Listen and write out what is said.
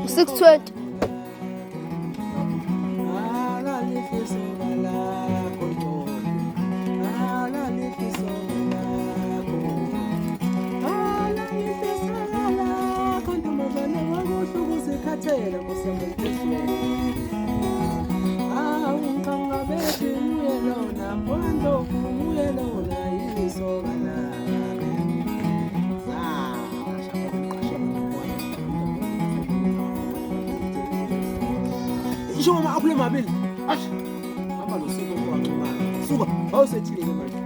620. Show my apple, my bill. Ash, I'm going to see you. Sugar, how is it?